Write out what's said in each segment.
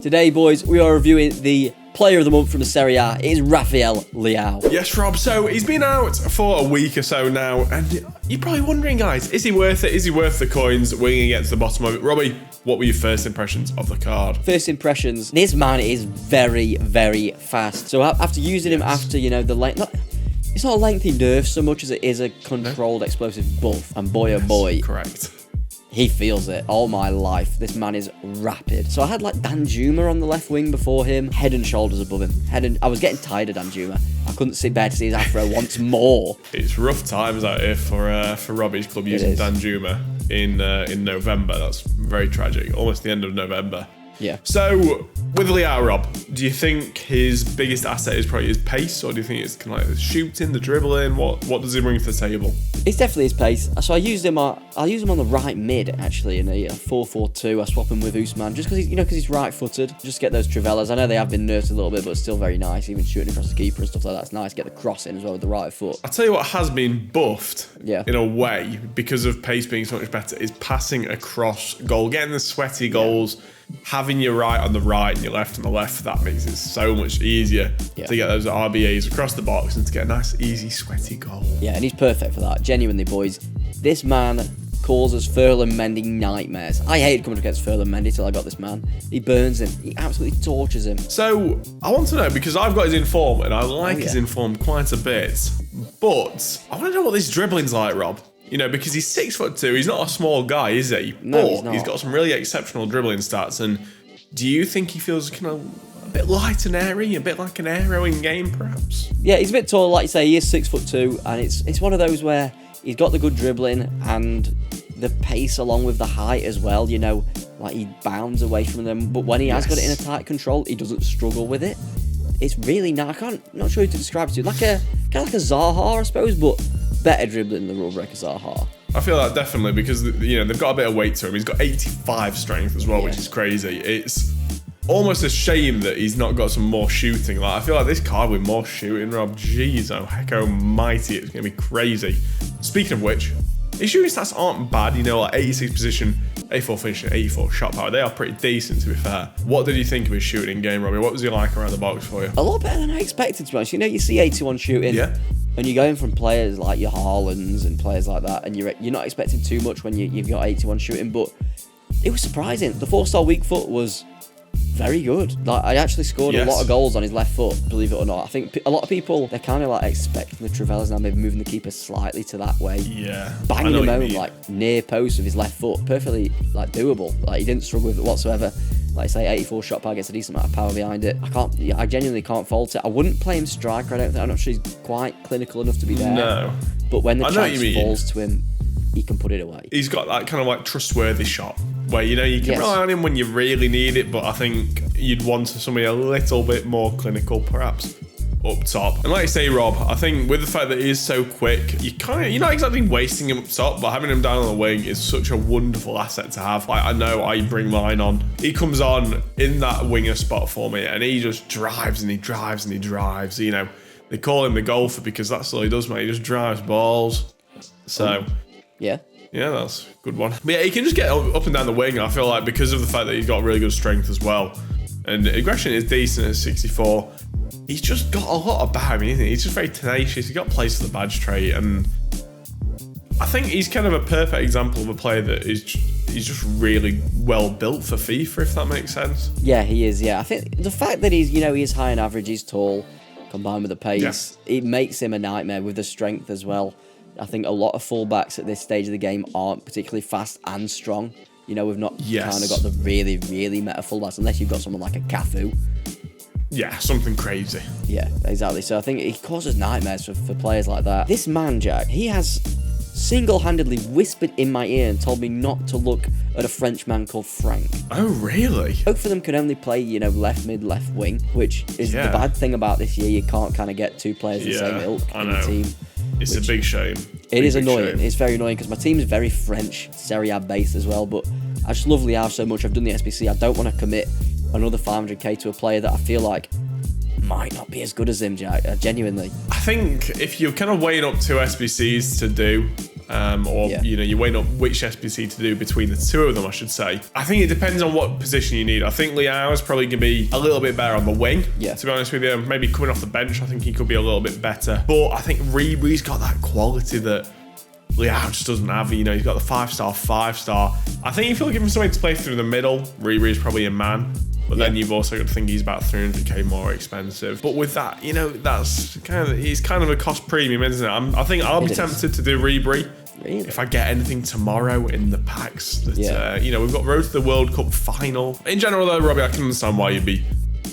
Today, boys, we are reviewing the player of the month from the Serie A. It is Rafael Leao. Yes, Rob. So he's been out for a week or so now, and you're probably wondering, guys, is he worth it? Is he worth the coins? We're going to get to the bottom of it. Robbie, what were your first impressions of the card? First impressions, this man is very, very fast. So after using him after, the length... It's not a lengthy nerf so much as it is a controlled explosive buff. And boy, oh boy. Correct. He feels it all my life. This man is rapid. So I had like Danjuma on the left wing before him, head and shoulders above him. I was getting tired of Danjuma. I couldn't bear to see his afro once more. It's rough times out here for Robbie's club using Danjuma in November. That's very tragic. Almost the end of November. Yeah. So with Leao, Rob, do you think his biggest asset is probably his pace, or do you think it's kind of like the shooting, the dribbling? What does he bring to the table? It's definitely his pace. So I'll use him on the right mid actually in a 4-4-2. I swap him with Usman just because he's right-footed. Just get those Trivellas. I know they have been nerfed a little bit, but still very nice. Even shooting across the keeper and stuff like that's nice. Get the cross in as well with the right foot. I'll tell you what has been buffed in a way because of pace being so much better is passing across goal, getting the sweaty goals. Yeah. Having your right on the right and your left on the left, that makes it so much easier to get those RBAs across the box and to get a nice, easy, sweaty goal. Yeah, and he's perfect for that. Genuinely, boys. This man causes Ferland Mendy nightmares. I hated coming against Ferland Mendy till I got this man. He burns him. He absolutely tortures him. So, I want to know, because I've got his inform, and I like his inform quite a bit, but I want to know what this dribbling's like, Rob. Because he's 6'2", he's not a small guy, is he? No, but he's not. He's got some really exceptional dribbling stats. And do you think he feels kind of a bit light and airy, a bit like an aero in game, perhaps? Yeah, he's a bit tall, like you say. He is 6'2", and it's one of those where he's got the good dribbling and the pace along with the height as well. Like he bounds away from them. But when he has got it in a tight control, he doesn't struggle with it. It's really not. Not sure who to describe it to. Kind of like a Zaha, I suppose, but better dribbling than the rule breaker Zaha. I feel that definitely because they've got a bit of weight to him. He's got 85 strength as well, which is crazy. It's almost a shame that he's not got some more shooting. Like I feel like this card with more shooting, Rob. Jeez, oh heck, almighty, it's gonna be crazy. Speaking of which, his shooting stats aren't bad. Like 86 position, 84 finishing, 84 shot power. They are pretty decent, to be fair. What did you think of his shooting game, Robbie? What was he like around the box for you? A lot better than I expected, to be honest. You see 81 shooting. Yeah. And you're going from players like your Haalands and players like that, and you're not expecting too much when you've got 81 shooting, but it was surprising. The 4-star weak foot was very good. Like I actually scored a lot of goals on his left foot, believe it or not. I think a lot of people, they're kind of like expecting the Trivellas now, maybe moving the keeper slightly to that way. Yeah. Banging him home like near post with his left foot, perfectly like doable. Like he didn't struggle with it whatsoever. Like I say, 84 shot power, gets a decent amount of power behind it. I genuinely can't fault it. I wouldn't play him striker. I'm not sure he's quite clinical enough to be there. No. But when the chance falls to him, he can put it away. He's got that kind of like trustworthy shot where you can rely on him when you really need it, but I think you'd want somebody a little bit more clinical, perhaps up top. And like you say, Rob, I think with the fact that he is so quick, you're not exactly wasting him up top, but having him down on the wing is such a wonderful asset to have. Like I know I bring mine on. He comes on in that winger spot for me, and he just drives and he drives and he drives. They call him the golfer because that's all he does, mate. He just drives balls. So yeah, that's a good one. But yeah, he can just get up and down the wing. I feel like because of the fact that he's got really good strength as well, and aggression is decent at 64. He's just got a lot about him, isn't he? He's just very tenacious. He's got place for the badge trait, and I think he's kind of a perfect example of a player that he's just really well built for FIFA, if that makes sense. Yeah, he is. Yeah, I think the fact that he is high in average, he's tall, combined with the pace, it makes him a nightmare with the strength as well. I think a lot of fullbacks at this stage of the game aren't particularly fast and strong. We've not kind of got the really, really meta fullbacks unless you've got someone like a Cafu. Yeah, something crazy. Yeah, exactly. So I think he causes nightmares for players like that. This man, Jack, he has single-handedly whispered in my ear and told me not to look at a French man called Frank. Oh, really? Both of them can only play, left mid, left wing, which is the bad thing about this year. You can't kind of get two players the same ilk in the team. It's a big shame. It is annoying. Shame. It's very annoying because my team is very French, Serie A based as well, but I just love Leao so much. I've done the SBC. I don't want to commit another 500k to a player that I feel like might not be as good as him, Jack. Genuinely. I think if you're kind of weighing up two SBCs to do, you're weighing up which SBC to do between the two of them, I should say. I think it depends on what position you need. I think Leao is probably going to be a little bit better on the wing, to be honest with you. Maybe coming off the bench, I think he could be a little bit better. But I think Ribery's got that quality that Leao just doesn't have. He's got the 5-star. I think if you're looking for somebody to play through the middle, Ribery's probably a man. But then you've also got to think he's about 300k more expensive. But with that, he's kind of a cost premium, isn't it? I think I'll be tempted to do Ribery. Really? If I get anything tomorrow in the packs. We've got road to the World Cup final. In general, though, Robbie, I can understand why you'd be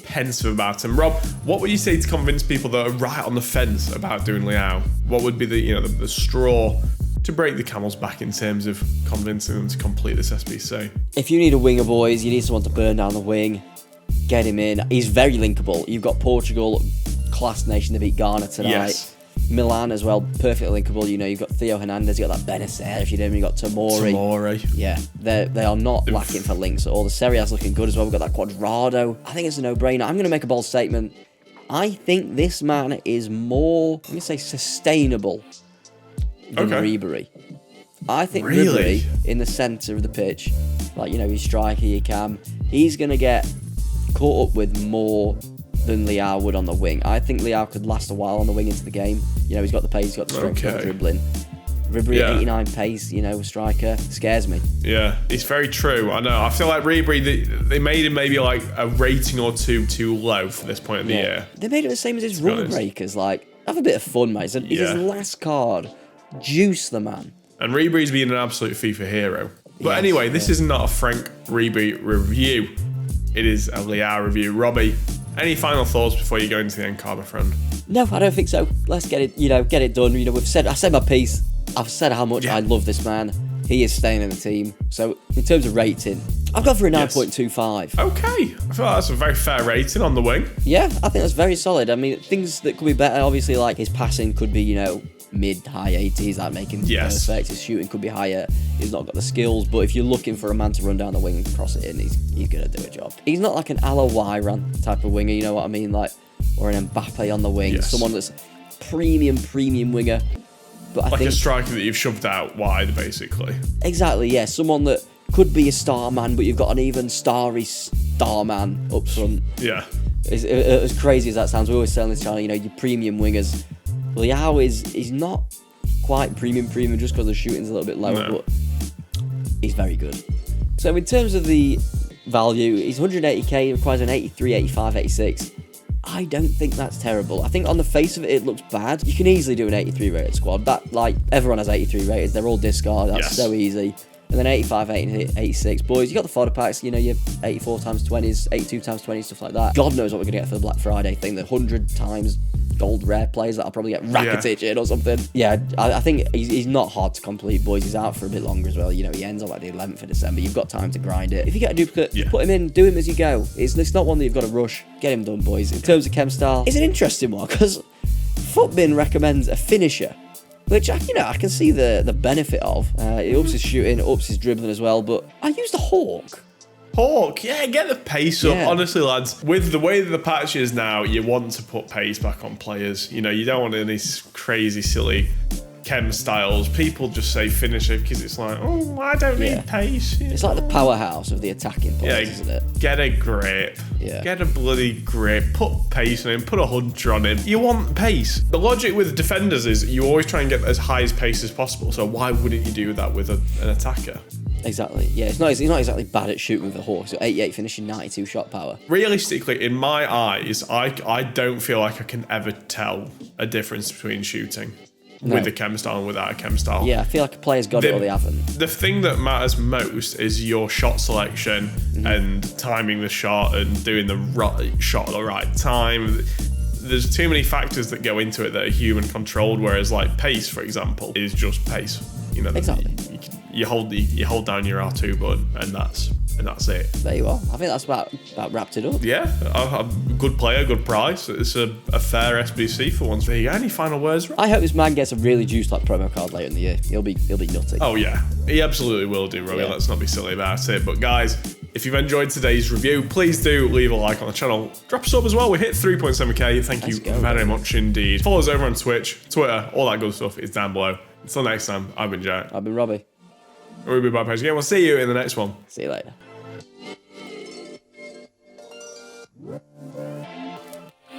pensive about him. Rob, what would you say to convince people that are right on the fence about doing Leao? What would be the straw to break the camel's back in terms of convincing them to complete this SBC? If you need a winger, boys, you need someone to burn down the wing, get him in. He's very linkable. You've got Portugal, class nation to beat Ghana tonight. Yes. Milan as well, perfectly linkable. You've got Theo Hernandez, you've got that Benacer, if you know him, you've got Tomori. Yeah, they are not lacking for links at all. The Serie is looking good as well. We've got that Quadrado. I think it's a no-brainer. I'm going to make a bold statement. I think this man is more, I'm going to say, sustainable than Ribery. I think Ribery in the centre of the pitch, he's striker, he's going to get caught up with more than Leao would on the wing. I think Leao could last a while on the wing into the game. He's got the pace, he's got the strength, he's got the dribbling. Ribery at 89 pace, striker, scares me. Yeah, it's very true. I know. I feel like Ribery, they made him maybe like a rating or two too low for this point of the year. They made it the same as his rule breakers. Have a bit of fun, mate. It's his last card. Juice the man. And Ribery's been an absolute FIFA hero. But anyway, this is not a Frank Ribery review. It is a Leao review. Robbie, any final thoughts before you go into the end card, my friend? No, I don't think so. Let's get it, get it done. I said my piece. I've said how much I love this man. He is staying in the team. So in terms of rating, I've gone for a 9.25. Okay. I feel like that's a very fair rating on the wing. Yeah, I think that's very solid. I mean, things that could be better, obviously, like his passing could be, mid-high 80s, that make him perfect. His shooting could be higher. He's not got the skills, but if you're looking for a man to run down the wing and cross it in, he's going to do a job. He's not like an Ala Wyran type of winger, you know what I mean? Or an Mbappe on the wing. Someone that's premium winger. But I think a striker that you've shoved out wide, basically. Exactly, yeah. Someone that could be a star man, but you've got an even starry star man up front. Yeah. As crazy as that sounds, we always say on this channel, your premium wingers. Leao is not quite premium just because the shooting's a little bit lower, but he's very good. So in terms of the value, he's 180k, requires an 83, 85, 86. I don't think that's terrible. I think on the face of it, it looks bad. You can easily do an 83 rated squad. That, everyone has 83 rated. They're all discard. That's so easy. And then 85, 86. Boys, you got the fodder packs, your 84 times 20s, 82 times 20s, stuff like that. God knows what we're going to get for the Black Friday thing. The 100 times gold rare players that I'll probably get Rakitic in or something. Yeah, I think he's not hard to complete, boys. He's out for a bit longer as well. He ends on the 11th of December. You've got time to grind it. If you get a duplicate, put him in, do him as you go. It's not one that you've got to rush. Get him done, boys. In terms of chem style, it's an interesting one because Footbin recommends a finisher, which I can see the benefit of. It ups his shooting, it ups his dribbling as well, but I used a Hawk. Get the pace up. Honestly, lads, with the way that the patch is now, you want to put pace back on players. You don't want any crazy, silly chem styles. People just say finisher because it's like, I don't need pace. It's like the powerhouse of the attacking players, isn't it? Get a grip. Yeah. Get a bloody grip. Put pace on him. Put a hunter on him. You want pace. The logic with defenders is you always try and get as high as pace as possible. So why wouldn't you do that with an attacker? Exactly. Yeah, he's not exactly bad at shooting with a Hawk. So 88 finishing, 92 shot power. Realistically, in my eyes, I don't feel like I can ever tell a difference between shooting with a chem style and without a chem style. Yeah, I feel like a player's got it or they haven't. The thing that matters most is your shot selection and timing the shot and doing the right shot at the right time. There's too many factors that go into it that are human controlled, whereas pace, for example, is just pace. Exactly. You hold down your R2 button and that's it. There you are. I think that's about wrapped it up. Yeah, a good player, good price. It's a fair SBC for once. There you go. Any final words? I hope this man gets a really juiced promo card later in the year. He'll be nutty. Oh yeah, he absolutely will do, Robbie. Let's not be silly about it. But guys, If you've enjoyed today's review, please do leave a like on the channel. Drop a sub as well. We hit 3.7k. Thank you very much indeed. Follow us over on Twitch, Twitter, all that good stuff is down below. Until next time, I've been Jack. I've been Robbie. We'll be back again. We'll see you in the next one. See you later.